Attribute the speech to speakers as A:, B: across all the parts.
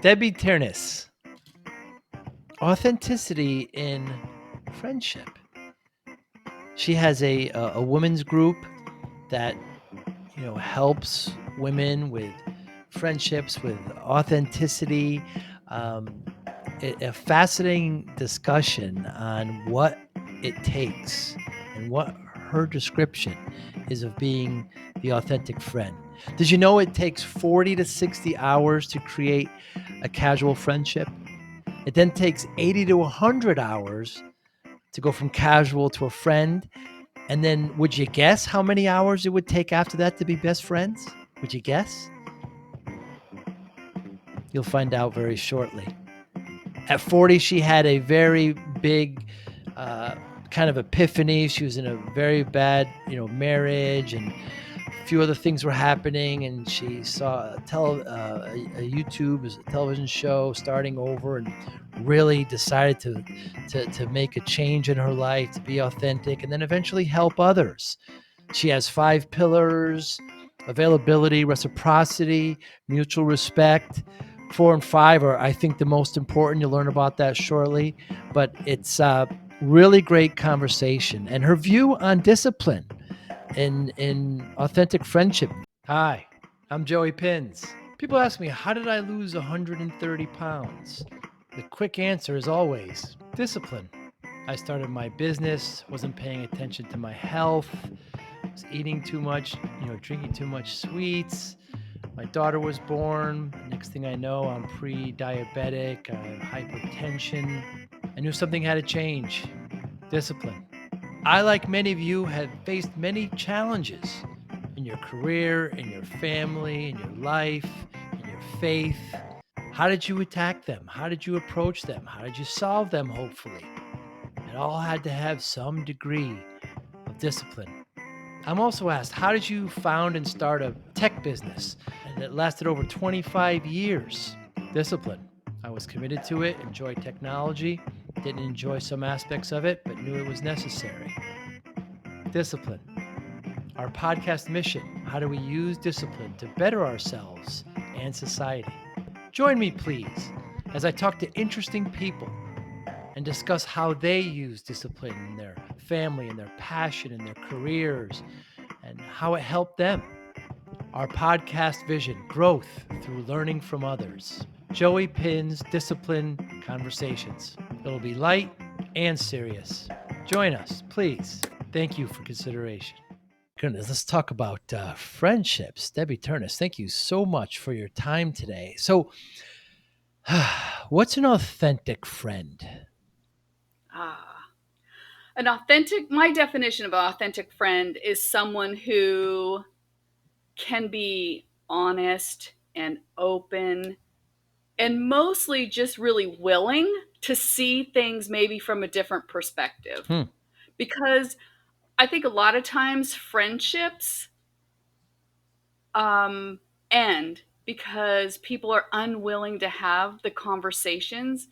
A: Debbie Ternes, authenticity in friendship. She has a women's group that helps women with friendships, with authenticity. Um, a fascinating discussion on what it takes and what her description is of being the authentic friend. Did you know it takes 40 to 60 hours to create a casual friendship? It then takes 80 to 100 hours to go from casual to a friend. And then would you guess how many hours it would take after that to be best friends? Would you guess? You'll find out very shortly. At 40, she had a very big kind of epiphany. She was in a very bad, marriage, and a few other things were happening. And she saw a YouTube, a television show starting over, and really decided to make a change in her life, to be authentic, and then eventually help others. She has 5 pillars: availability, reciprocity, mutual respect. 4 and 5 are, I think, the most important. You'll learn about that shortly. But it's a really great conversation. And her view on discipline in authentic friendship. Hi, I'm Joey Pinz. People ask me, how did I lose 130 pounds? The quick answer is always discipline. I started my business, wasn't paying attention to my health, was eating too much, drinking too much sweets. My daughter was born. Next thing I know, I'm pre-diabetic, I have hypertension. I knew something had to change. Discipline. I, like many of you, have faced many challenges in your career, in your family, in your life, in your faith. How did you attack them? How did you approach them? How did you solve them, hopefully? It all had to have some degree of discipline. I'm also asked, how did you found and start a tech business? And it lasted over 25 years. Discipline. I was committed to it, enjoyed technology, didn't enjoy some aspects of it, but knew it was necessary. Discipline. Our podcast mission: how do we use discipline to better ourselves and society? Join me, please, as I talk to interesting people and discuss how they use discipline in their family, in their passion, in their careers, and how it helped them. Our podcast vision: growth through learning from others. Joey Pinz Discipline Conversations. It'll be light and serious. Join us, please. Thank you for consideration. Goodness, let's talk about friendships. Debbie Ternes, thank you so much for your time today. So, what's an authentic friend?
B: My definition of an authentic friend is someone who can be honest and open and mostly just really willing to see things maybe from a different perspective. Because I think a lot of times friendships end because people are unwilling to have the conversations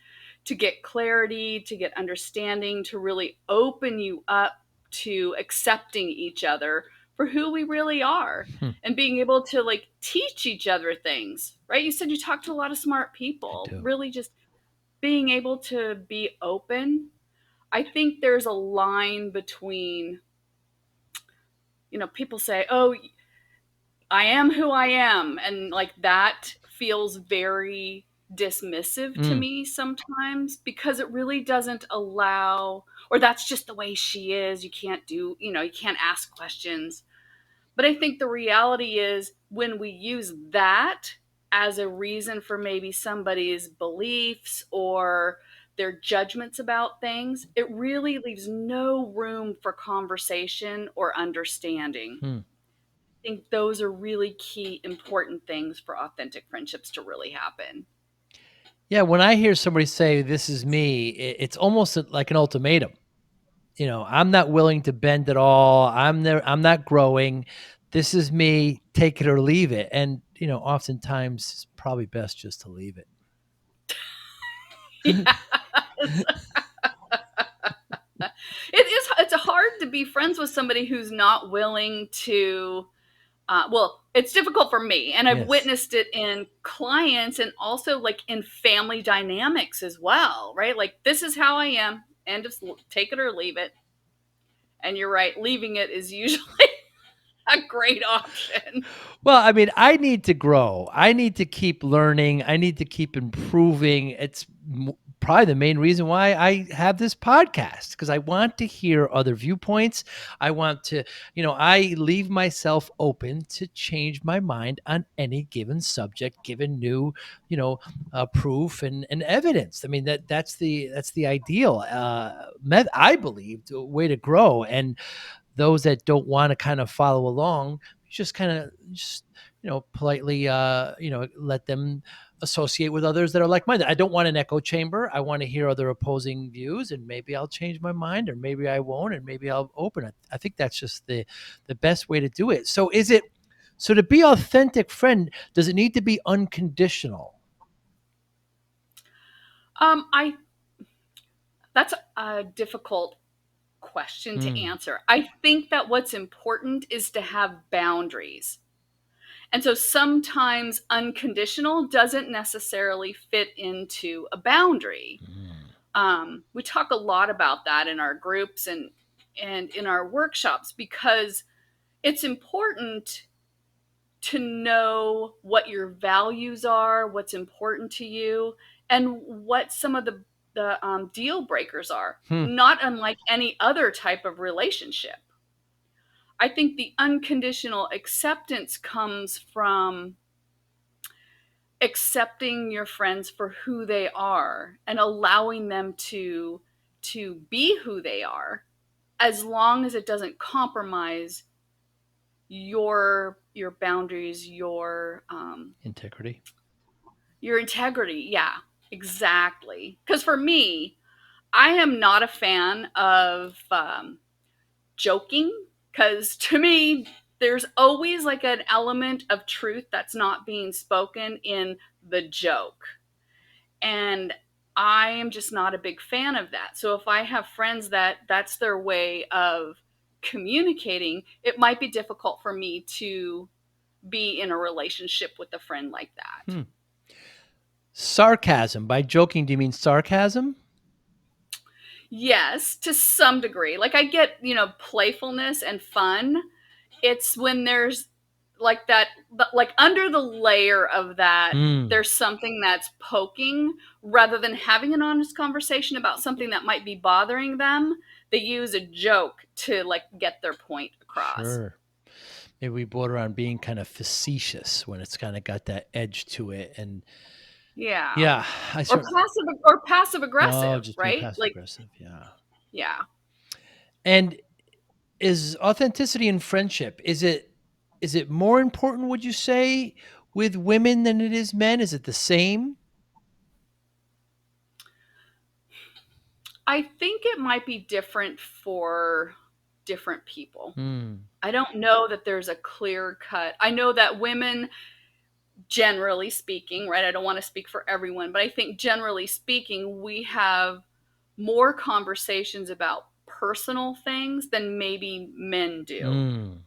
B: to get clarity, to get understanding, to really open you up to accepting each other for who we really are and being able to like teach each other things, right? You said you talk to a lot of smart people, really just being able to be open. I think there's a line between, people say, oh, I am who I am. And like that feels very dismissive to me sometimes because it really doesn't allow, or that's just the way she is. You can't you can't ask questions. But I think the reality is when we use that as a reason for maybe somebody's beliefs or their judgments about things, it really leaves no room for conversation or understanding. I think those are really key, important things for authentic friendships to really happen.
A: Yeah, when I hear somebody say, "This is me," it's almost like an ultimatum. I'm not willing to bend at all. I'm not growing. This is me. Take it or leave it. And oftentimes it's probably best just to leave it.
B: Yeah. It's hard to be friends with somebody who's not willing to, well, it's difficult for me, and I've
A: Yes.
B: witnessed it in clients and also like in family dynamics as well, right? Like this is how I am, and just take it or leave it. And you're right, leaving it is usually a great option.
A: Well, I mean, I need to grow. I need to keep learning. I need to keep improving. It's probably the main reason why I have this podcast, because I want to hear other viewpoints. I want to, I leave myself open to change my mind on any given subject, given new, proof and evidence. I mean, that's the ideal I believe, way to grow. And those that don't want to kind of follow along, just kind of just politely let them associate with others that are like-minded. I don't want an echo chamber. I want to hear other opposing views, and maybe I'll change my mind, or maybe I won't, and maybe I'll open it. I think that's just the best way to do it. So to be authentic friend, does it need to be unconditional?
B: I That's a difficult question to
A: Mm.
B: answer. I think that what's important is to have boundaries. And so sometimes unconditional doesn't necessarily fit into a boundary.
A: Mm.
B: We talk a lot about that in our groups and in our workshops, because it's important to know what your values are, what's important to you, and what some of the deal breakers are,
A: Hmm.
B: not unlike any other type of relationship. I think the unconditional acceptance comes from accepting your friends for who they are and allowing them to be who they are, as long as it doesn't compromise your boundaries,
A: Integrity.
B: your integrity. Yeah, exactly. Because for me, I am not a fan of joking, because to me, there's always like an element of truth that's not being spoken in the joke. And I am just not a big fan of that. So if I have friends that that's their way of communicating, it might be difficult for me to be in a relationship with a friend like that.
A: Hmm. Sarcasm. By joking, do you mean sarcasm?
B: Yes, to some degree. Like I get, playfulness and fun. It's when there's like that, like under the layer of that,
A: Mm.
B: there's something that's poking, rather than having an honest conversation about something that might be bothering them. They use a joke to like get their point across.
A: Sure. Maybe we border on being kind of facetious when it's kind of got that edge to it. And
B: Yeah.
A: yeah, I
B: Or
A: certainly.
B: passive
A: Oh,
B: aggressive,
A: just being
B: right?
A: passive
B: Like,
A: aggressive. Yeah.
B: yeah.
A: And is authenticity in friendship, is it more important, would you say, with women than it is men? Is it the same?
B: I think it might be different for different people.
A: Hmm.
B: I don't know that there's a clear cut. I know that women, generally speaking, right? I don't want to speak for everyone, but I think generally speaking, we have more conversations about personal things than maybe men do.
A: Mm.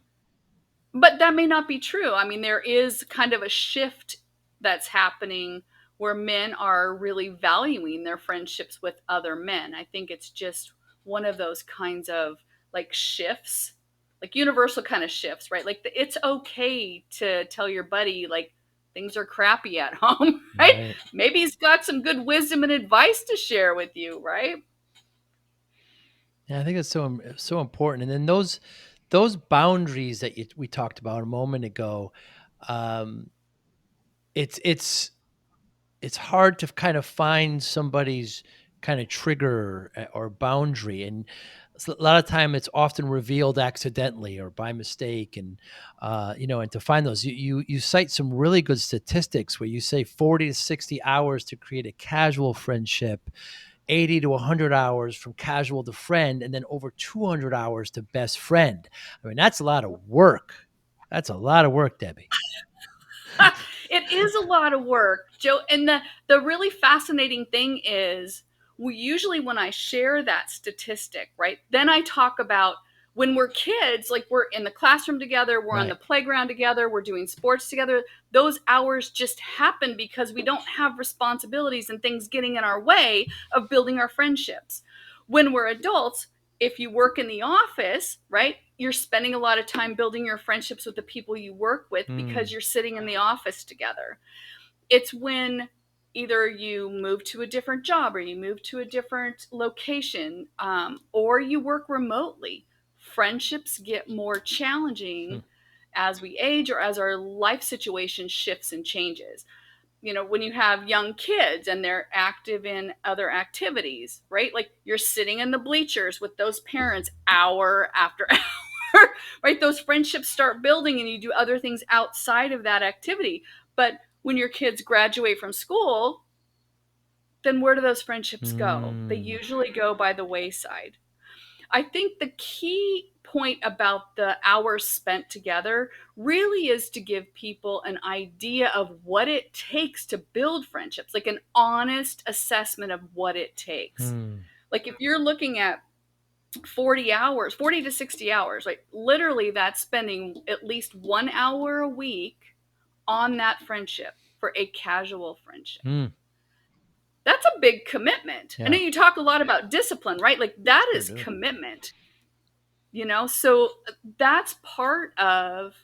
B: But that may not be true. I mean, there is kind of a shift that's happening where men are really valuing their friendships with other men. I think it's just one of those kinds of like shifts, like universal kind of shifts, right? Like it's okay to tell your buddy like things are crappy at home, right?
A: Right.
B: Maybe he's got some good wisdom and advice to share with you, right?
A: Yeah, I think it's so important. And then those boundaries that we talked about a moment ago, um, it's hard to kind of find somebody's kind of trigger or boundary. And a lot of time it's often revealed accidentally or by mistake. And and to find those, you cite some really good statistics where you say 40 to 60 hours to create a casual friendship, 80 to 100 hours from casual to friend, and then over 200 hours to best friend. I mean, that's a lot of work. That's a lot of work, Debbie.
B: It is a lot of work, Joe. And the really fascinating thing is, we usually, when I share that statistic, right, then I talk about When we're kids, like we're in the classroom together, we're on the
A: Right.
B: playground together, we're doing sports together. Those hours just happen because we don't have responsibilities and things getting in our way of building our friendships. When we're adults, if you work in the office, right, you're spending a lot of time building your friendships with the people you work with because
A: Mm.
B: you're sitting in the office together. It's when either you move to a different job or you move to a different location, or you work remotely. Friendships get more
A: Hmm.
B: challenging as we age or as our life situation shifts and changes. When you have young kids and they're active in other activities, right? Like you're sitting in the bleachers with those parents hour after hour, right? Those friendships start building and you do other things outside of that activity. But when your kids graduate from school, then where do those friendships go? They
A: Mm.
B: usually go by the wayside. I think the key point about the hours spent together really is to give people an idea of what it takes to build friendships, like an honest assessment of what it takes.
A: Mm.
B: Like if you're looking at 40 hours, 40 to 60 hours, like literally that's spending at least 1 hour a week on that friendship for a casual friendship.
A: Mm.
B: That's a big commitment. I know
A: Yeah.
B: you talk a lot about discipline, right? Like that
A: Sure
B: is
A: do.
B: commitment. So that's part of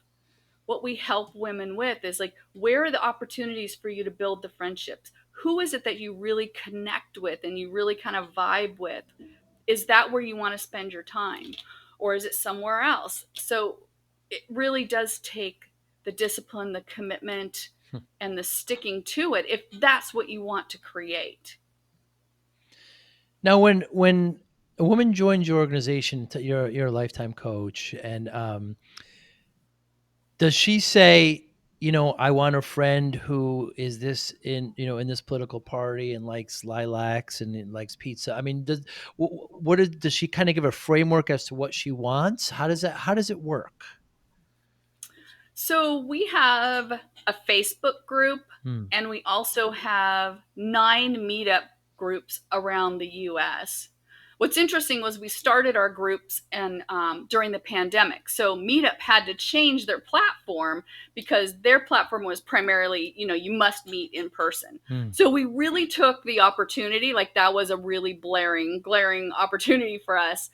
B: what we help women with is like, where are the opportunities for you to build the friendships? Who is it that you really connect with and you really kind of vibe with? Is that where you want to spend your time, or is it somewhere else? So it really does take the discipline, the commitment, and the sticking to it if that's what you want to create.
A: Now, when a woman joins your organization, you're a lifetime coach, and does she say, I want a friend who is this in this political party and likes lilacs and likes pizza? I mean, does she kind of give a framework as to what she wants? How does it work?
B: So we have a Facebook group,
A: Hmm.
B: and we also have 9 meetup groups around the US. What's interesting was we started our groups and during the pandemic. So Meetup had to change their platform because their platform was primarily, you must meet in person.
A: Hmm.
B: So we really took the opportunity, like that was a really glaring opportunity for us.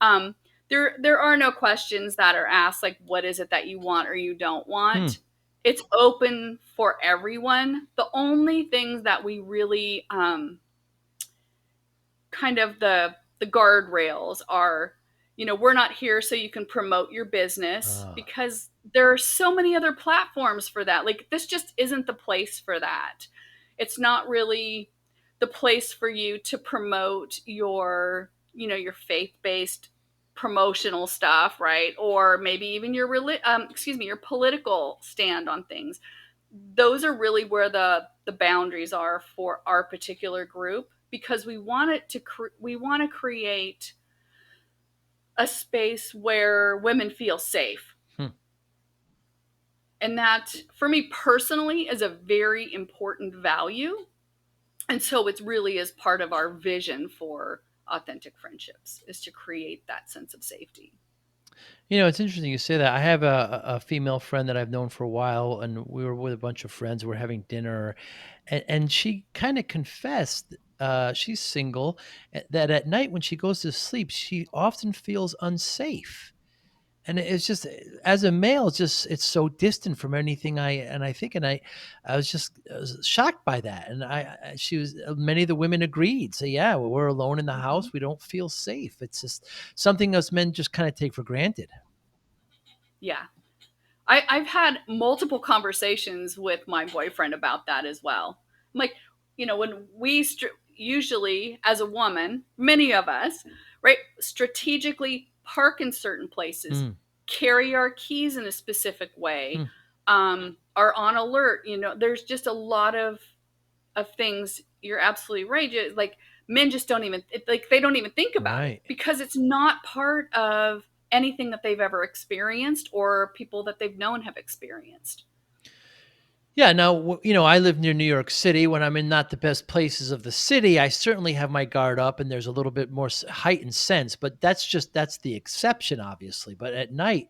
B: Um, there are no questions that are asked like what is it that you want or you don't
A: Hmm.
B: want. It's open for everyone. The only things that we really kind of the guardrails are, we're not here so you can promote your business
A: Ah.
B: because there are so many other platforms for that. Like this just isn't the place for that. It's not really the place for you to promote your faith-based promotional stuff, right? Or maybe even your political stand on things. Those are really where the boundaries are for our particular group because we want to create a space where women feel safe.
A: Hmm.
B: And that for me personally is a very important value. And so it really is part of our vision for authentic friendships is to create that sense of safety.
A: It's interesting you say that. I have a female friend that I've known for a while, and we were with a bunch of friends. We're having dinner, and she kind of confessed, she's single, that at night when she goes to sleep, she often feels unsafe. And it's just, as a male, it's so distant from anything I think, and I was shocked by that. And she was, many of the women agreed. So yeah, when we're alone in the
B: Mm-hmm.
A: house, we don't feel safe. It's just something us men just kind of take for granted.
B: Yeah. I've had multiple conversations with my boyfriend about that as well. I'm like, when usually as a woman, many of us, right, strategically park in certain places,
A: Mm.
B: carry our keys in a specific way,
A: Hmm.
B: are on alert. There's just a lot of things. You're absolutely right. Like men just don't even like they don't even think about it
A: Right.
B: because it's not part of anything that they've ever experienced or people that they've known have experienced.
A: Yeah, now, I live near New York City. When I'm in not the best places of the city, I certainly have my guard up and there's a little bit more heightened sense, but that's the exception, obviously. But at night,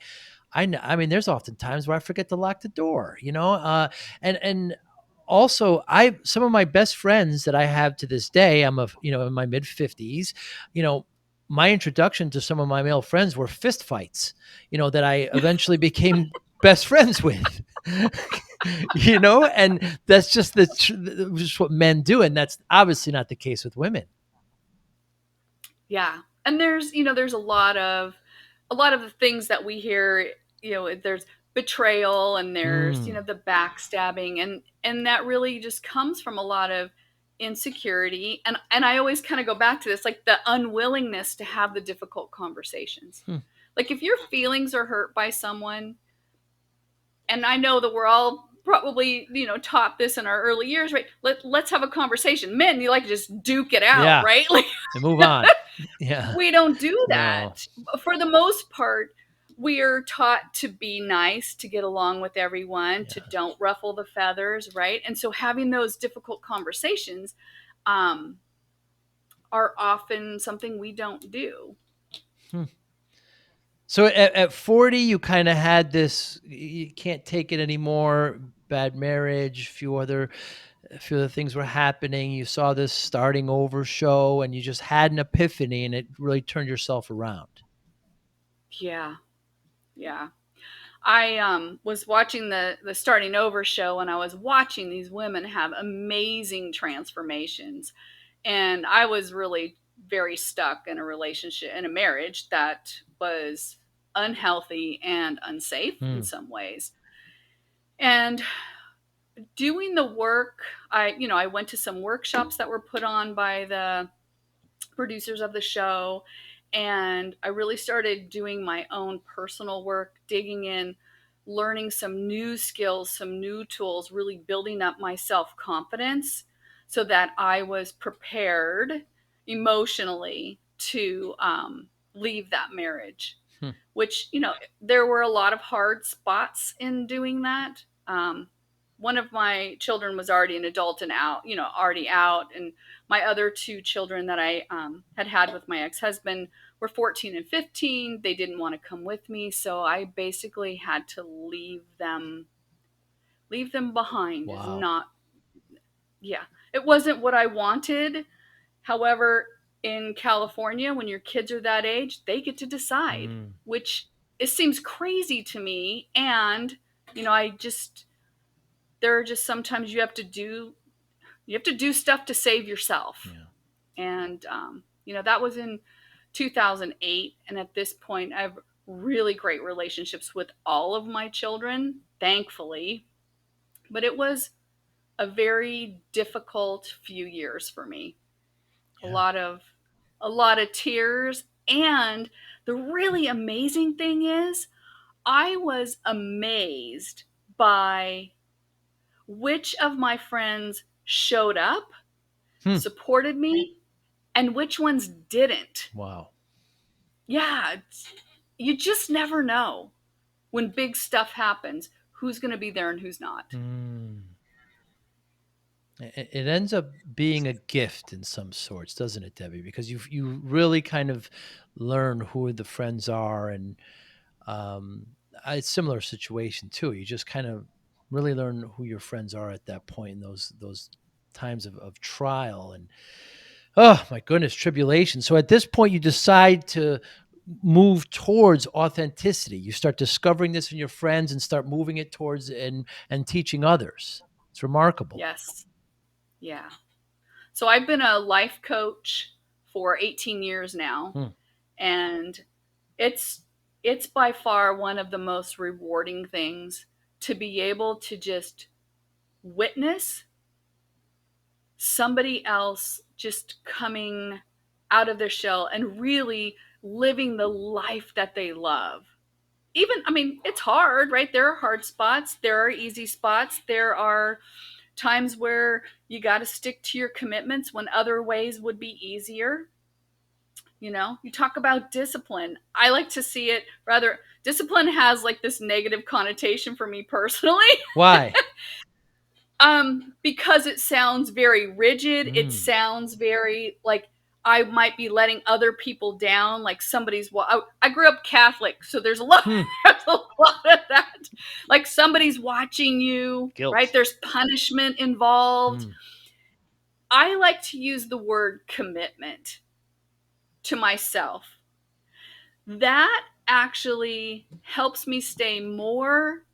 A: I mean, there's often times where I forget to lock the door, and also some of my best friends that I have to this day, in my mid 50s, you know, my introduction to some of my male friends were fist fights, that I eventually became best friends with. And that's just what men do, and that's obviously not the case with women.
B: Yeah. And there's a lot of the things that we hear, there's betrayal and there's,
A: Mm,
B: the backstabbing, and that really just comes from a lot of insecurity. And I always kind of go back to this, like the unwillingness to have the difficult conversations.
A: hmm,
B: Like if your feelings are hurt by someone, and I know that we're all probably, taught this in our early years, right? Let's have a conversation. Men, you like to just duke it out,
A: yeah,
B: right? Like
A: and move on. Yeah,
B: we don't do
A: no,
B: that. For the most part, we're taught to be nice, to get along with everyone, to
A: yeah.
B: don't ruffle the feathers, right? And so having those difficult conversations um, are often something we don't do.
A: Hmm. So at 40, you kind of had this, you can't take it anymore, bad marriage, a few other things were happening. You saw this starting over show and you just had an epiphany and it really turned yourself around.
B: Yeah, yeah. I was watching the starting over show, and I was watching these women have amazing transformations, and I was really very stuck in a relationship, in a marriage that was unhealthy and unsafe in
A: Hmm.
B: some ways. And doing the work, I went to some workshops that were put on by the producers of the show, and I really started doing my own personal work, digging in, learning some new skills, some new tools, really building up my self confidence so that I was prepared emotionally to leave that marriage.
A: Hmm.
B: Which, there were a lot of hard spots in doing that. One of my children was already an adult and out, already out. And my other two children that I had with my ex husband were 14 and 15. They didn't want to come with me. So I basically had to leave them behind. Is
A: Wow.
B: not, yeah, it wasn't what I wanted. However, in California, when your kids are that age, they get to decide,
A: Mm.
B: which it seems crazy to me. And, I just, there are just sometimes you have to do stuff to save yourself.
A: Yeah.
B: And, that was in 2008. And at this point, I have really great relationships with all of my children, thankfully. But it was a very difficult few years for me. a
A: Yeah.
B: lot of a lot of tears. And the really amazing thing is, I was amazed by which of my friends showed up,
A: Hmm.
B: supported me, and which ones didn't.
A: Wow.
B: Yeah, you just never know when big stuff happens who's going to be there and who's not.
A: Mm. It ends up being a gift in some sorts, doesn't it, Debbie? Because you really kind of learn who the friends are, and um, it's a similar situation too. You just kind of really learn who your friends are at that point in those times of trial and, oh my goodness, tribulation. So at this point, you decide to move towards authenticity. You start discovering this in your friends and start moving it towards and teaching others. It's remarkable.
B: Yes. Yeah. So I've been a life coach for 18 years now,
A: Hmm.
B: and it's it's by far one of the most rewarding things to be able to just witness somebody else just coming out of their shell and really living the life that they love. Even, I mean, it's hard, right? There are hard spots, there are easy spots, there are times where you got to stick to your commitments when other ways would be easier. You talk about discipline. I like to see it rather, discipline has like this negative connotation for me personally.
A: Why?
B: Because it sounds very rigid. It sounds very like I might be letting other people down. Like I grew up Catholic, so there's a lot. There's a lot of that. Like somebody's watching you,
A: Guilt.
B: right? There's punishment involved. I like to use the word commitment to myself. That actually helps me stay more.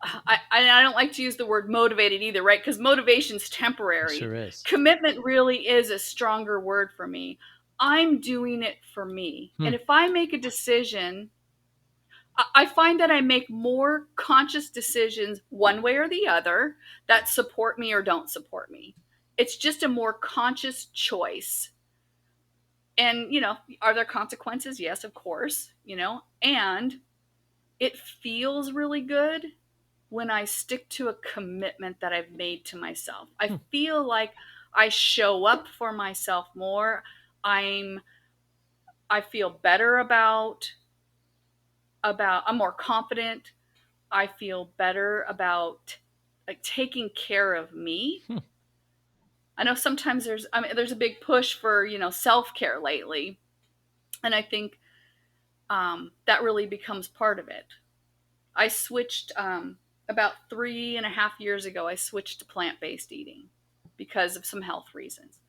B: I don't like to use the word motivated either, right? Because motivation's temporary.
A: It sure is.
B: Commitment really is a stronger word for me. I'm doing it for me. And if I make a decision, I find that I make more conscious decisions one way or the other that support me or don't support me. It's just a more conscious choice. And, are there consequences? Yes, of course, and it feels really good when I stick to a commitment that I've made to myself. I feel like I show up for myself more. I feel better about I'm more confident. I feel better about like taking care of me. I know sometimes there's a big push for, self-care lately. And I think that really becomes part of it. I switched about 3.5 years ago. I switched to plant-based eating because of some health reasons.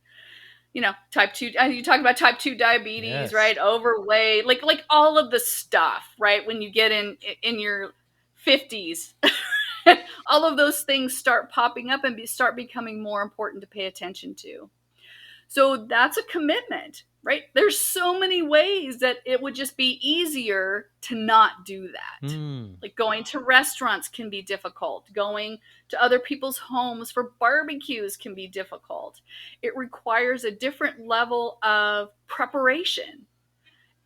B: Type 2. You talk about type 2 diabetes, yes. Right? Overweight, like all of the stuff, right? When you get in your 50s, all of those things start popping up and start becoming more important to pay attention to. So that's a commitment, right? There's so many ways that it would just be easier to not do that. Like going to restaurants can be difficult. Going to other people's homes for barbecues can be difficult. It requires a different level of preparation.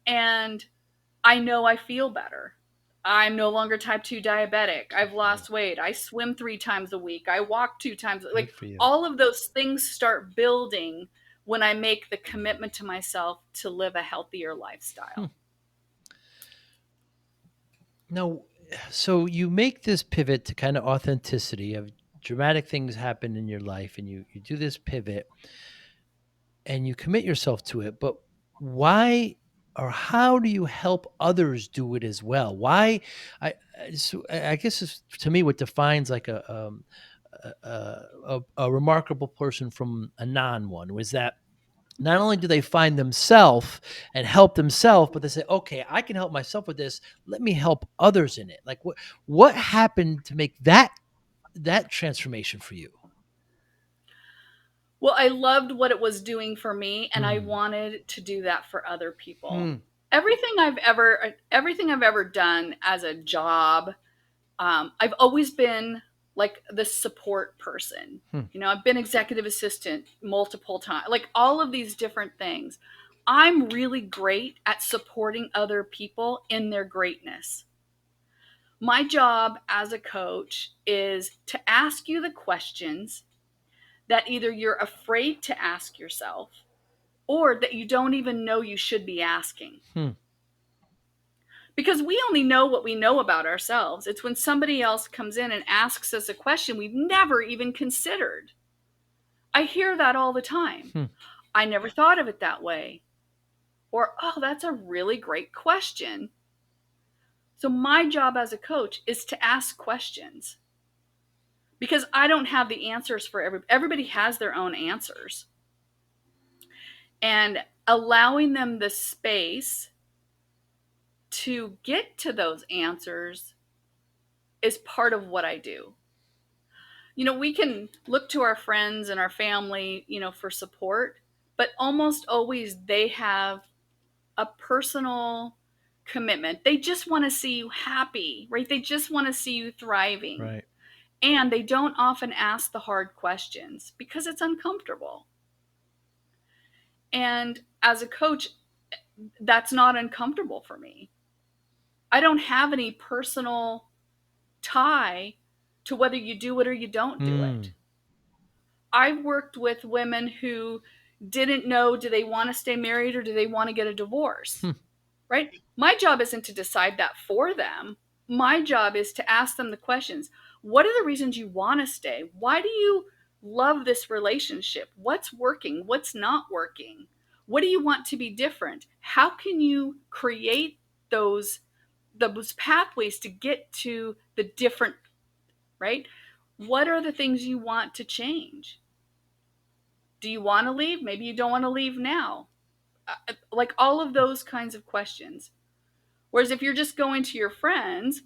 B: And I know I feel better. I'm no longer type 2 diabetic. I've lost weight. I swim 3 times a week. I walk 2 times. Like all of those things start building when I make the commitment to myself to live a healthier lifestyle.
A: Now, so you make this pivot to kind of authenticity of dramatic things happen in your life, and you do this pivot and you commit yourself to it. But why or how do you help others do it as well? Why? I guess it's, to me, what defines like a remarkable person from a non one was that not only do they find themselves and help themselves, but they say, okay, I can help myself with this. Let me help others in it. Like what happened to make that transformation for you?
B: Well, I loved what it was doing for me, and I wanted to do that for other people. Everything I've ever done as a job, I've always been like the support person. I've been executive assistant multiple times, like all of these different things. I'm really great at supporting other people in their greatness. My job as a coach is to ask you the questions that either you're afraid to ask yourself or that you don't even know you should be asking. Because we only know what we know about ourselves. It's when somebody else comes in and asks us a question we've never even considered. I hear that all the time. I never thought of it that way. Or, oh, that's a really great question. So my job as a coach is to ask questions. Because I don't have the answers for everybody has their own answers. And allowing them the space to get to those answers is part of what I do. We can look to our friends and our family, for support, but almost always they have a personal commitment. They just want to see you happy, right? They just want to see you thriving.
A: Right.
B: And they don't often ask the hard questions because it's uncomfortable. And as a coach, that's not uncomfortable for me. I don't have any personal tie to whether you do it or you don't do it. I've worked with women who didn't know, do they want to stay married or do they want to get a divorce? Right? My job isn't to decide that for them. My job is to ask them the questions. What are the reasons you want to stay? Why do you love this relationship? What's working? What's not working? What do you want to be different? How can you create those pathways to get to the different, right? What are the things you want to change? Do you want to leave? Maybe you don't want to leave now. Like all of those kinds of questions. Whereas if you're just going to your friends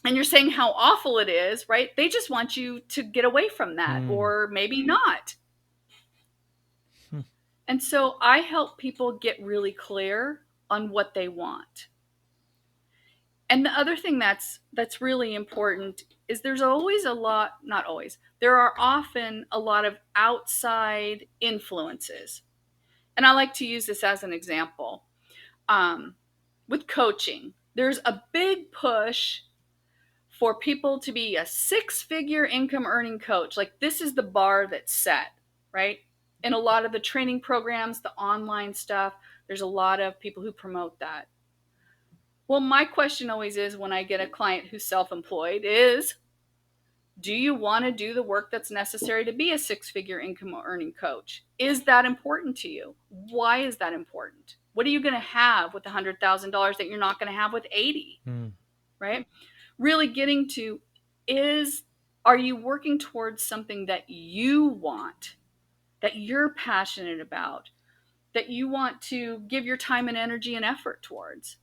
B: and you're saying how awful it is, right? They just want you to get away from that,
A: Hmm.
B: or maybe not.
A: Hmm.
B: And so I help people get really clear on what they want. And the other thing that's really important is there's always a lot, not always, there are often a lot of outside influences. And I like to use this as an example. Um, with coaching, there's a big push for people to be a six-figure income earning coach. Like this is the bar that's set, right? In a lot of the training programs, the online stuff, there's a lot of people who promote that. Well, my question always is when I get a client who's self-employed is, do you want to do the work that's necessary to be a six-figure income earning coach? Is that important to you? Why is that important? What are you going to have with $100,000 that you're not going to have with 80,
A: Hmm.
B: right? Really getting to is, are you working towards something that you want, that you're passionate about, that you want to give your time and energy and effort towards?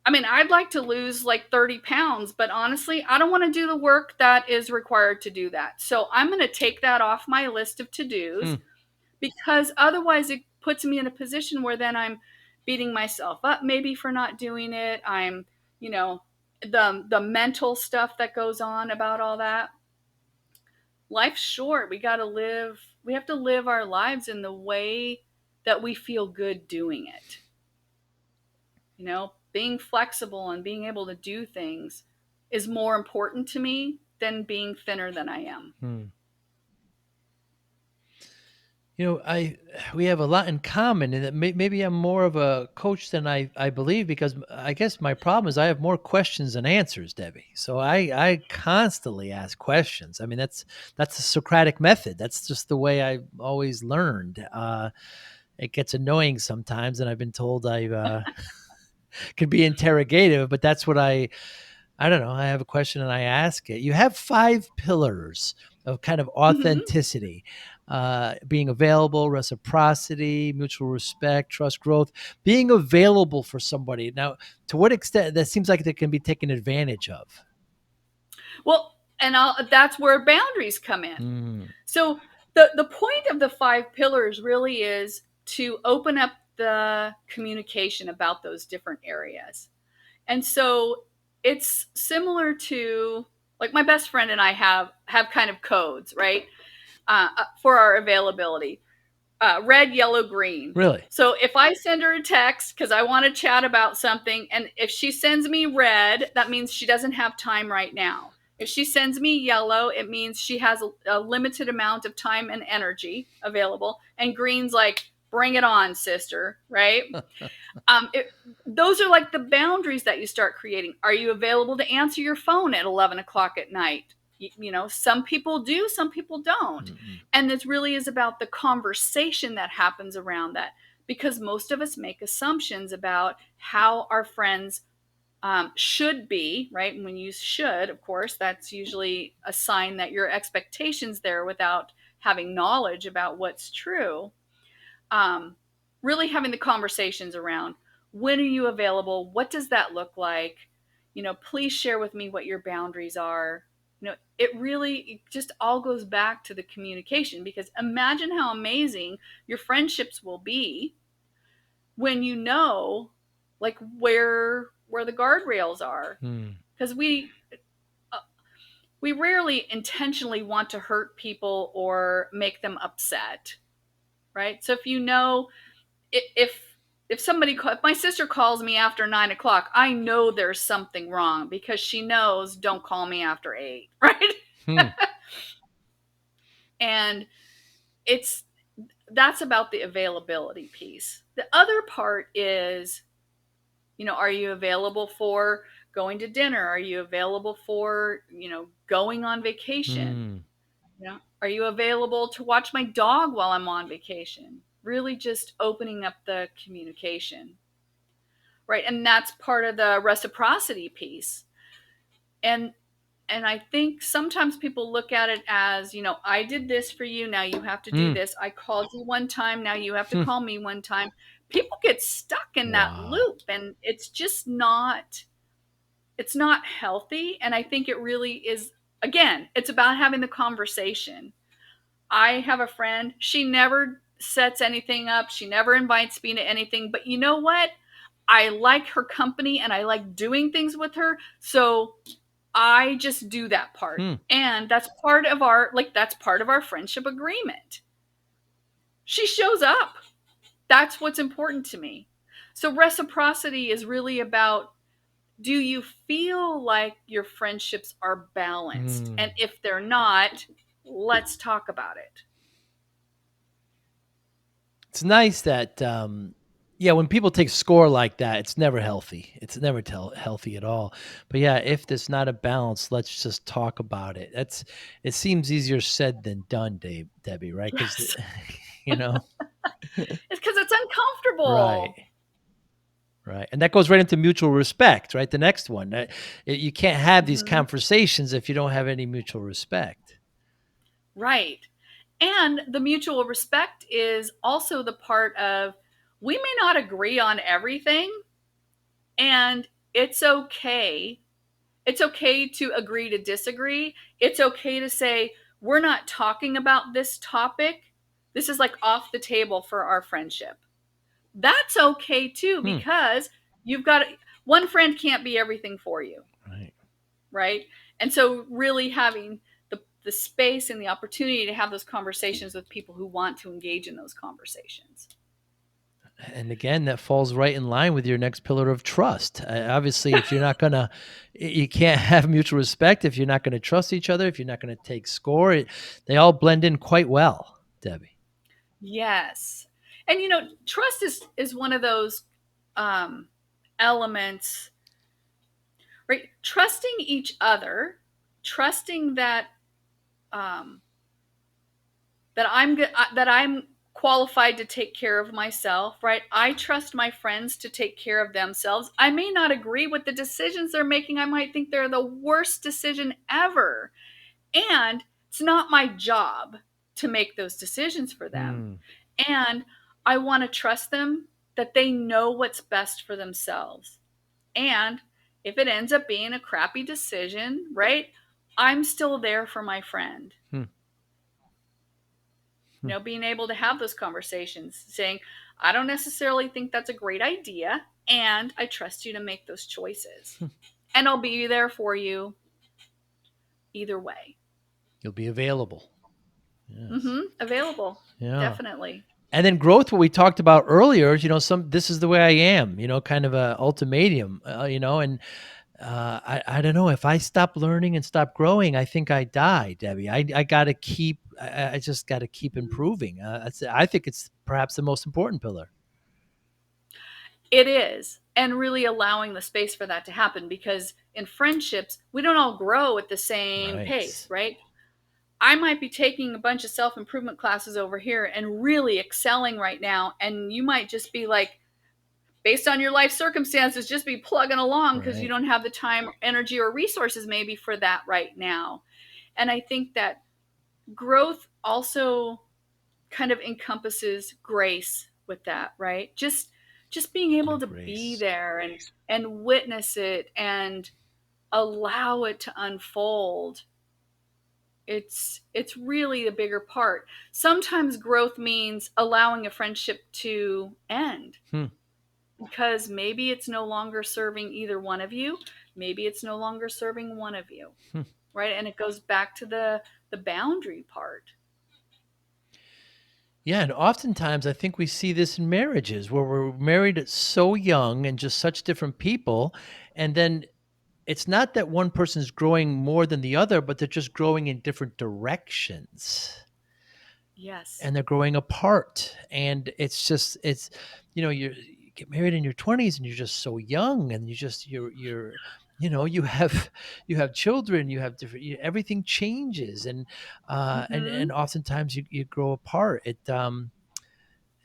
B: I mean, I'd like to lose like 30 pounds, but honestly, I don't want to do the work that is required to do that. So I'm going to take that off my list of
A: Hmm.
B: to-dos, because otherwise it puts me in a position where then I'm beating myself up maybe for not doing it. I'm, you know, the mental stuff that goes on about all that. Life's short. We have to live our lives in the way that we feel good doing it. Being flexible and being able to do things is more important to me than being thinner than I am.
A: Hmm. I we have a lot in common, and that maybe I'm more of a coach than I believe, because I guess my problem is I have more questions than answers, Debbie. So I constantly ask questions. I mean, that's the Socratic method. That's just the way I always learned. It gets annoying sometimes, and I've been told I could be interrogative, but that's what I don't know. I have a question and I ask it. You have 5 pillars of kind of
B: Mm-hmm.
A: authenticity, being available, reciprocity, mutual respect, trust, growth, being available for somebody. Now, to what extent that seems like they can be taken advantage of?
B: Well, and that's where boundaries come in.
A: Mm,
B: So the point of the 5 pillars really is to open up the communication about those different areas. And so it's similar to, like, my best friend and I have kind of codes, right? For our availability. Red, yellow, green.
A: really?
B: So if I send her a text because I want to chat about something, and if she sends me red, that means she doesn't have time right now. If she sends me yellow, it means she has a limited amount of time and energy available. And green's like, bring it on, sister, right? um, it, those are like the boundaries that you start creating. Are you available to answer your phone at 11 o'clock at night? Some people do, some people don't.
A: Mm-mm.
B: And this really is about the conversation that happens around that, because most of us make assumptions about how our friends should be, right? And when you use should, of course, that's usually a sign that your expectations there without having knowledge about what's true. um, Really having the conversations around, when are you available? What does that look like? Please share with me what your boundaries are. It just all goes back to the communication, because imagine how amazing your friendships will be when like where the guardrails are.
A: Mm.
B: Because we rarely intentionally want to hurt people or make them upset, right? So if my sister calls me after 9 o'clock, I know there's something wrong, because she knows don't call me after 8, right?
A: Hmm.
B: And it's that's about the availability piece. The other part is, are you available for going to dinner? Are you available for, going on vacation?
A: Hmm.
B: Are you available to watch my dog while I'm on vacation? Really just opening up the communication. Right? And that's part of the reciprocity piece. And I think sometimes people look at it as, I did this for you, now you have to do
A: Hmm.
B: this. I called you one time, now you have to
A: Hmm.
B: call me one time. People get stuck in that
A: Wow.
B: loop, and it's not healthy. And I think it really is, again, it's about having the conversation. I have a friend, she never sets anything up, she never invites me to anything, but you know what? I like her company and I like doing things with her. So I just do that part.
A: Hmm.
B: And that's part of our friendship agreement. She shows up. That's what's important to me. So reciprocity is really about, do you feel like your friendships are balanced?
A: Hmm.
B: And if they're not, let's talk about it.
A: It's nice that, yeah, when people take score like that, it's never healthy. It's never healthy at all. But yeah, if there's not a balance, let's just talk about it. It seems easier said than done, Debbie, right? Because,
B: Yes.
A: you know,
B: It's because it's
A: right.
B: uncomfortable.
A: Right. And that goes right into mutual respect, right? The next one. You can't have these
B: Hmm.
A: conversations if you don't have any mutual respect.
B: Right. And the mutual respect is also the part of, we may not agree on everything, and it's okay. It's okay to agree to disagree. It's okay to say, we're not talking about this topic. This is like off the table for our friendship. That's okay too,
A: Hmm.
B: because you've got one friend can't be everything for you,
A: Right.
B: right? And so really having the space and the opportunity to have those conversations with people who want to engage in those conversations.
A: And again, that falls right in line with your next pillar of trust. Obviously, if you're not going to, you can't have mutual respect if you're not going to trust each other, if you're not going to take score. They all blend in quite well, Debbie.
B: Yes. And trust is one of those um elements, right? Trusting each other, trusting um that I'm qualified to take care of myself, right? I trust my friends to take care of themselves. I may not agree with the decisions they're making. I might think they're the worst decision ever. And it's not my job to make those decisions for them.
A: Hmm.
B: And I want to trust them that they know what's best for themselves. And if it ends up being a crappy decision, right? I'm still there for my friend.
A: Hmm. Hmm.
B: Being able to have those conversations, saying, I don't necessarily think that's a great idea, and I trust you to make those choices. And I'll be there for you either way.
A: You'll be available. Yes.
B: Available.
A: Yeah.
B: Definitely.
A: And then growth, what we talked about earlier, this is the way I am, kind of a ultimatum, and I don't know, if I stop learning and stop growing, I think I die, Debbie. I got to keep, I just got to keep improving. I think it's perhaps the most important pillar.
B: It is. And really allowing the space for that to happen, because in friendships, we don't all grow at the same pace,
A: Right.
B: right? I might be taking a bunch of self improvement classes over here and really excelling right now. And you might just be like, based on your life circumstances, just be plugging along because you
A: Right.
B: don't have the time, energy, or resources maybe for that right now. And I think that growth also kind of encompasses grace with that, right? Just being able
A: And
B: to be
A: grace.
B: there and witness it and allow it to unfold. It's really the bigger part. Sometimes growth means allowing a friendship to end,
A: Hmm.
B: because maybe it's no longer serving either one of you, maybe it's no longer serving one of you,
A: Hmm.
B: right? And it goes back to the boundary part.
A: Yeah, and oftentimes I think we see this in marriages where we're married at so young and just such different people, and then it's not that one person's growing more than the other, but they're just growing in different directions.
B: Yes.
A: And they're growing apart, and you get married in your 20s and you're just so young, and you're you have children, you have different, everything changes, and
B: Mhm.
A: oftentimes you grow apart. It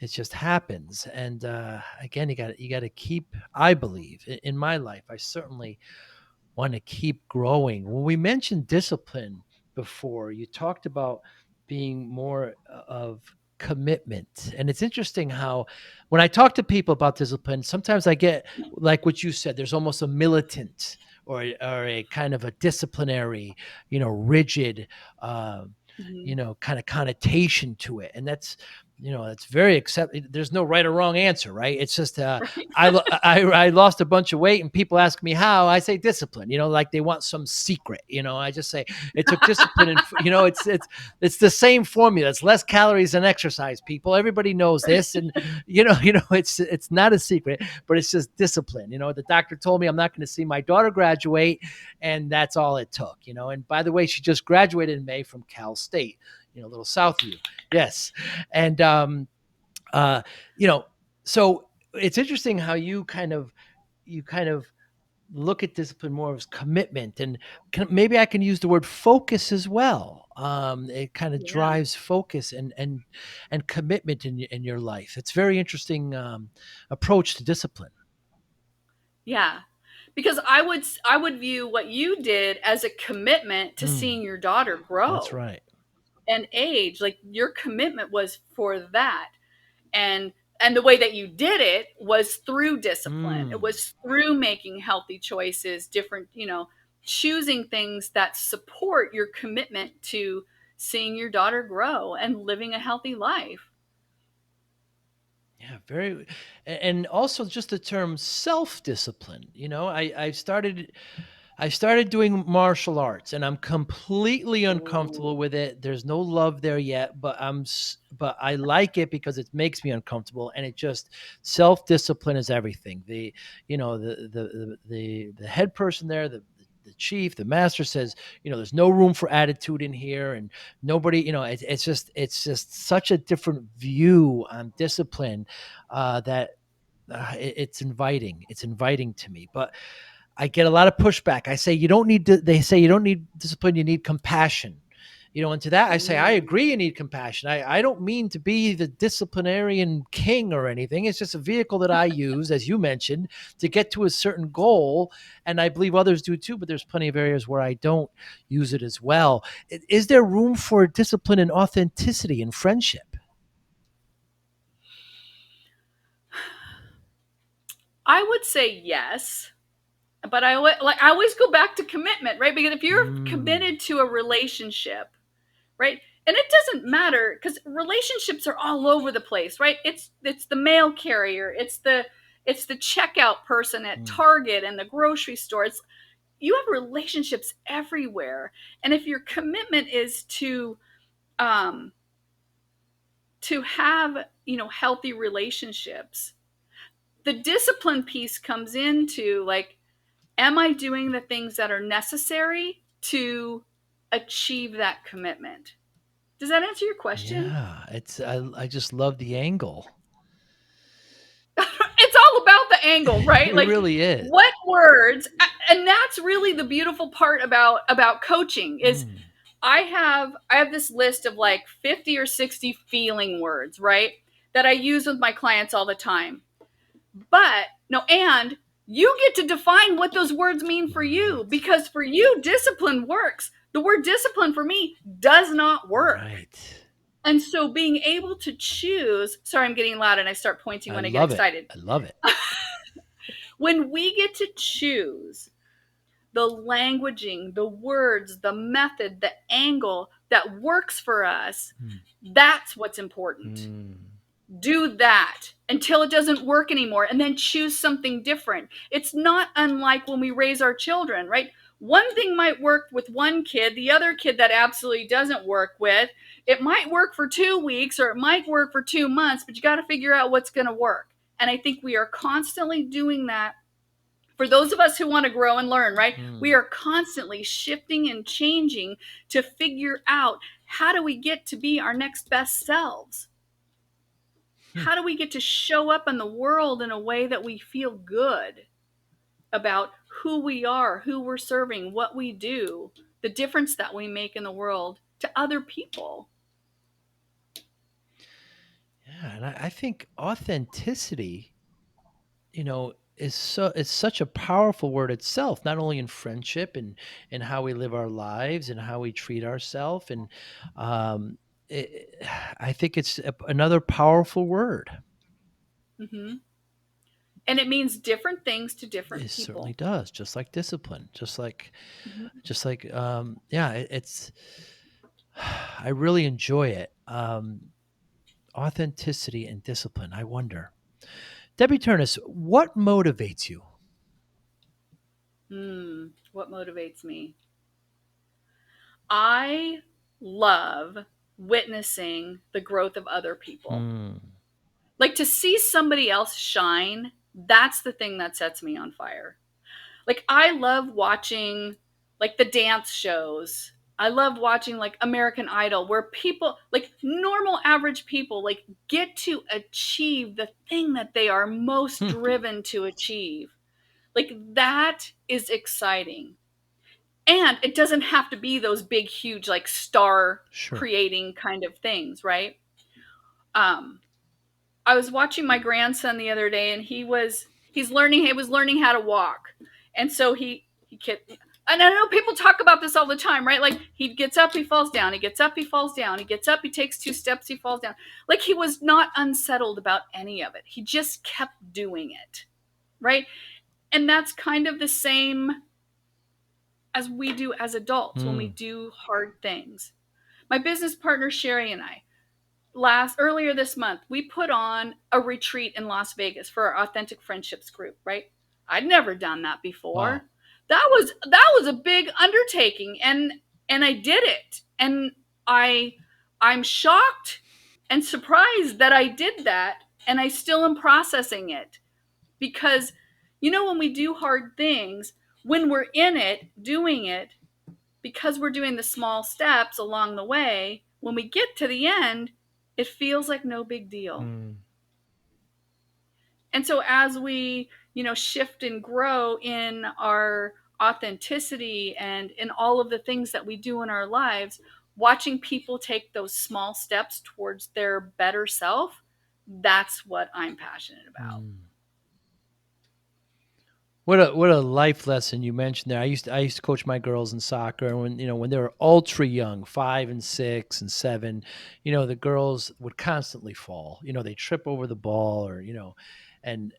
A: just happens. And again, you got to keep, I believe, in my life, I certainly want to keep growing. When we mentioned discipline before, you talked about being more of commitment. And it's interesting how when I talk to people about discipline, sometimes I get like what you said, there's almost a militant or a kind of a disciplinary, rigid, uh,
B: Mhm.
A: kind of connotation to it. And that's very accept. There's no right or wrong answer, right? It's just
B: Right.
A: I lost a bunch of weight, and people ask me how. I say discipline. Like they want some secret. I just say it took discipline, and it's the same formula. It's less calories than exercise. People, everybody knows this, and it's not a secret, but it's just discipline. The doctor told me I'm not going to see my daughter graduate, and that's all it took. And by the way, she just graduated in May from Cal State. A little south of you, yes, and uh, you know, so it's interesting how you kind of look at discipline more as commitment, and maybe I can use the word focus as well. It kind of
B: Yeah.
A: drives focus and commitment in your life. It's very interesting approach to discipline.
B: Yeah. Because I would view what you did as a commitment to
A: Mm,
B: seeing your daughter
A: that's
B: grow
A: right.
B: and age. Like your commitment was for that. And and the way that you did it was through discipline. It
A: Mm.
B: was through making healthy choices, different, choosing things that support your commitment to seeing your daughter grow and living a healthy life.
A: Yeah, very, and also just the term self-discipline. I started doing martial arts, and I'm completely uncomfortable
B: Ooh.
A: with it. There's no love there yet, but I like it because it makes me uncomfortable, and it just self-discipline is everything. The head person there, the chief, the master says, there's no room for attitude in here, and nobody, it's just such a different view on discipline, that it's inviting. It's inviting to me, but I get a lot of pushback. I say you don't need to, they say you don't need discipline, you need compassion. And to that I say I
B: Mm.
A: agree, you need compassion. I don't mean to be the disciplinarian king or anything. It's just a vehicle that I use, as you mentioned, to get to a certain goal. And I believe others do too, but there's plenty of areas where I don't use it as well. Is there room for discipline and authenticity in friendship?
B: I would say yes, but I always go back to commitment, right? Because if you're
A: Mm,
B: committed to a relationship, right? And it doesn't matter because relationships are all over the place, right? It's the mail carrier, it's the checkout person at
A: mm.
B: Target and the grocery store. You have relationships everywhere, and if your commitment is um, to have healthy relationships, the discipline piece comes into like, am I doing the things that are necessary to achieve that commitment? Does that answer your question?
A: Yeah, I just love the angle.
B: It's all about the angle, right?
A: It
B: Like
A: really is.
B: what words, and that's really the beautiful part about coaching is
A: Mm,
B: I have this list of like 50 or 60 feeling words, right? That I use with my clients all the time. But no, and you get to define what those words mean for you
A: right.
B: because for you discipline works. The word discipline for me does not work.
A: Right.
B: And so being able to choose, sorry, I'm getting loud and I start pointing
A: I
B: when I get
A: love it.
B: excited.
A: I love it.
B: When we get to choose the languaging, the words, the method, the angle that works for us,
A: Mm,
B: that's what's important.
A: mm,
B: Do that until it doesn't work anymore and then choose something different. It's not unlike when we raise our children, right? One thing might work with one kid, the other kid that absolutely doesn't work with, it might work for 2 weeks or it might work for 2 months, but you got to figure out what's going to work. And I think we are constantly doing that for those of us who want to grow and learn, right? We
A: mm.
B: are constantly shifting and changing to figure out how do we get to be our next best selves?
A: Hmm.
B: How do we get to show up in the world in a way that we feel good about who we are, who we're serving, what we do, the difference that we make in the world to other people.
A: Yeah, and I think authenticity, is it's such a powerful word itself, not only in friendship and how we live our lives and how we treat ourselves. And um, it, I think it's another powerful word.
B: Hmm. And it means different things to different
A: It certainly
B: people.
A: does, just like discipline,
B: Hmm.
A: yeah, it's. I really enjoy it. Authenticity and discipline. I wonder, Debbie Turnus, what motivates you?
B: What motivates me? I love witnessing the growth of other people.
A: Mm,
B: Like to see somebody else shine, that's the thing that sets me on fire. Like I love watching like the dance shows. I love watching like American Idol where people like normal average people like get to achieve the thing that they are most
A: hmm,
B: driven to achieve. Like that is exciting. And it doesn't have to be those big huge like star
A: sure.
B: creating kind of things, right? Um I was watching my grandson the other day, and he was learning how to walk, and so he kept. And I know people talk about this all the time, right? Like he gets up, he falls down, he gets up, he falls down, he gets up, he takes 2 steps, he falls down. Like he was not unsettled about any of it. He just kept doing it, right? And that's kind of the same as we do as adults when we
A: Mm,
B: do hard things. My business partner Sherry and I, last earlier this month we put on a retreat in Las Vegas for our authentic friendships group, right? I'd never done that
A: wow.
B: before. That was a big undertaking, and I did it, and I'm shocked and surprised that I did that, and I still am processing it because when we do hard things, when we're in it doing it, because we're doing the small steps along the way, when we get to the end, it feels like no big deal.
A: Mm,
B: And so as we, shift and grow in our authenticity and in all of the things that we do in our lives, watching people take those small steps towards their better self, that's what I'm passionate about.
A: mm. What a life lesson you mentioned there. I used to coach my girls in soccer, and when they were ultra young, 5 and 6 and 7, the girls would constantly fall. They trip over the ball, and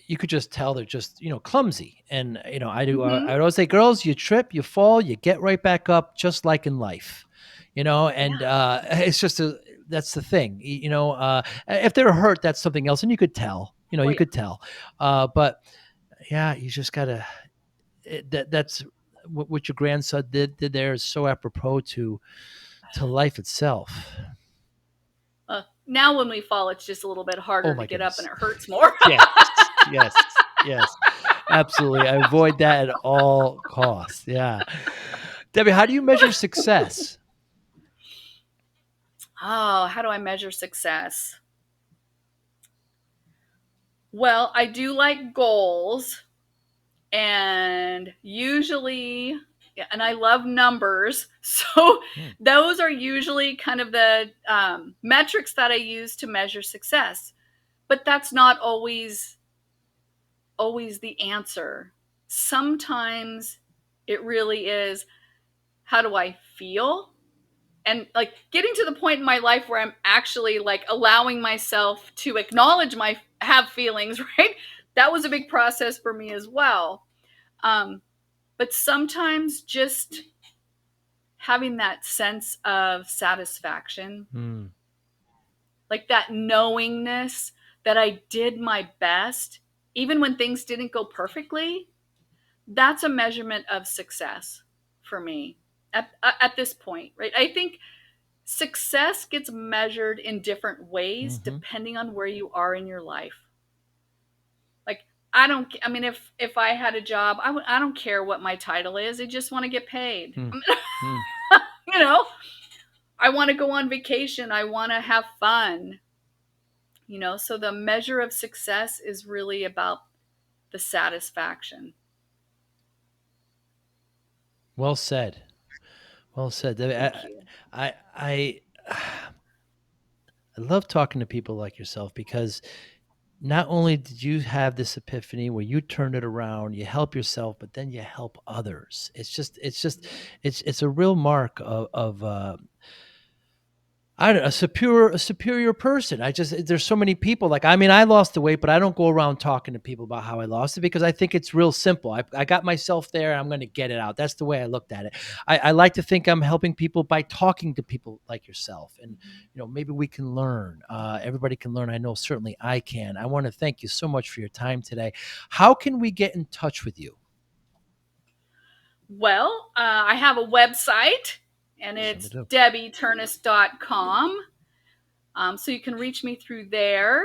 A: you could just tell they're just clumsy. And I
B: Mm-hmm.
A: would always say, girls, you trip, you fall, you get right back up, just like in life. And
B: Yeah.
A: it's just that's the thing. If they're hurt, that's something else, and you could tell.
B: Oh
A: You
B: yeah.
A: could tell. But yeah, you just gotta. That's what your grandson did there is so apropos to life itself.
B: Now when we fall, it's just a little bit
A: Oh
B: harder to
A: my
B: get up and
A: goodness.
B: it hurts more.
A: Yes, yes, absolutely. I avoid that at all costs. Yeah, Debbie, how do you measure success?
B: Oh, how do I measure success? Well, I do like goals, and usually, yeah, and I love numbers. So
A: Hmm.
B: those are usually kind of the metrics that I use to measure success. But that's not always the answer. Sometimes it really is, how do I feel? And like getting to the point in my life where I'm actually like allowing myself to acknowledge my have feelings, right? That was a big process for me as well. Um, but sometimes just having that sense of satisfaction,
A: Hmm.
B: like that knowingness that I did my best, even when things didn't go perfectly, that's a measurement of success for me at this point, right? I think success gets measured in different ways
A: Mm-hmm.
B: depending on where you are in your life. Like I mean if I had a job, I don't care what my title is. I just want to get paid.
A: Hmm. Hmm.
B: you know, I want to go on vacation. I want to have fun. So the measure of success is really about the satisfaction.
A: Well said. Well said.
B: Thank you.
A: I I love talking to people like yourself because not only did you have this epiphany where you turned it around, you help yourself, but then you help others. It's a real mark of I don't know, a superior person. There's so many people like, I mean, I lost the weight, but I don't go around talking to people about how I lost it because I think it's real simple. I got myself there and I'm going to get it out. That's the way I looked at it. I like to think I'm helping people by talking to people like yourself. And, maybe we can learn. Everybody can learn. I know certainly I can. I want to thank you so much for your time today. How can we get in touch with you?
B: Well, I have a website, and
A: Sure we
B: it's
A: do.
B: debbieternes.com. So you can reach me through there.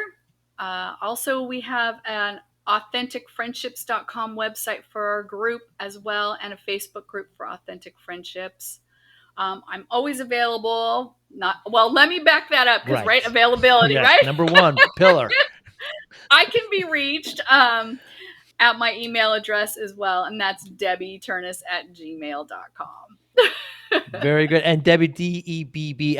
B: Also, we have an authenticfriendships.com website for our group as well, and a Facebook group for Authentic Friendships. I'm always available. Not well. Let me back that up because right,
A: Right.
B: availability,
A: Yes.
B: right?
A: Number one, pillar.
B: I can be reached at my email address as well, and that's debbieternes@gmail.com.
A: Very good. And Debbie, Debbie,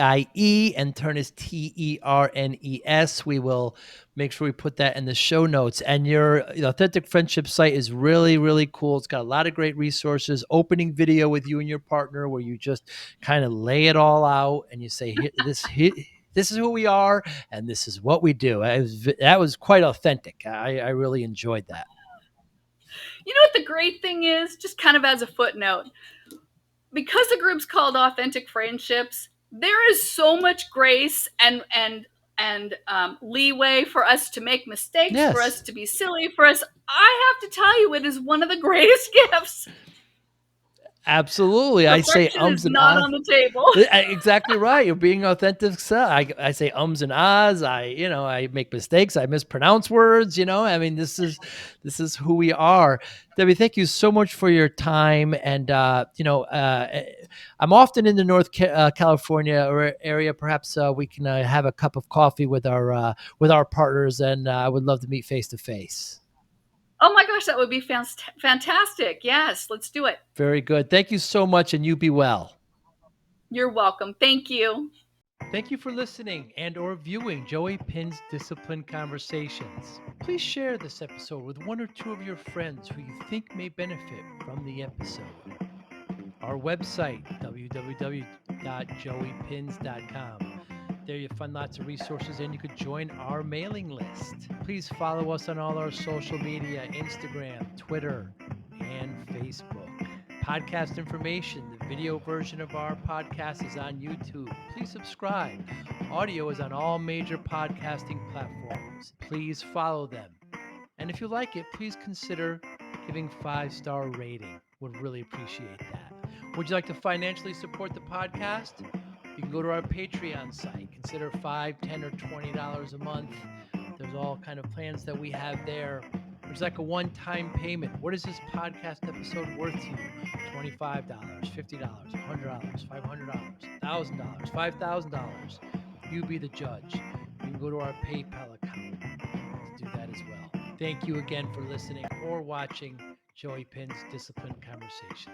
A: and Ternes, Ternes. We will make sure we put that in the show notes. And your Authentic Friendship site is really, really cool. It's got a lot of great resources. Opening video with you and your partner where you just kind of lay it all out and you say, this is who we are and this is what we do. That was quite authentic. I really enjoyed that.
B: You know what the great thing is? Just kind of as a footnote, because the group's called Authentic Friendships, there is so much grace and leeway for us to make mistakes, for us
A: Yes.
B: to be silly, for us. I have to tell you, it is one of the greatest gifts.
A: Absolutely. I say
B: Perfection is
A: ums and
B: not
A: ahs.
B: on the table.
A: Exactly right. You're being authentic. I say ums and ahs. I make mistakes. I mispronounce words. I mean, this is who we are. Debbie, thank you so much for your time. And I'm often in the California area. Perhaps we can have a cup of coffee with our partners, and I would love to meet face to face.
B: Oh my gosh, that would be fantastic. Yes, let's do it.
A: Very good. Thank you so much, and you be well.
B: You're welcome. Thank you.
A: Thank you for listening and/or viewing Joey Pinz Discipline Conversations. Please share this episode with one or two of your friends who you think may benefit from the episode. Our website, www.joeypins.com. There you'll find lots of resources and you could join our mailing list. Please follow us on all our social media, Instagram, Twitter, and Facebook. Podcast information. The video version of our podcast is on YouTube. Please subscribe. Audio is on all major podcasting platforms. Please follow them. And if you like it, please consider giving 5-star rating. Would really appreciate that. Would you like to financially support the podcast? You can go to our Patreon site. Consider $5, $10, or $20 a month. There's all kind of plans that we have there. There's like a one-time payment. What is this podcast episode worth to you? $25, $50, $100, $500, $1,000, $5,000. You be the judge. You can go to our PayPal account to do that as well. Thank you again for listening or watching Joey Pinz Discipline Conversations.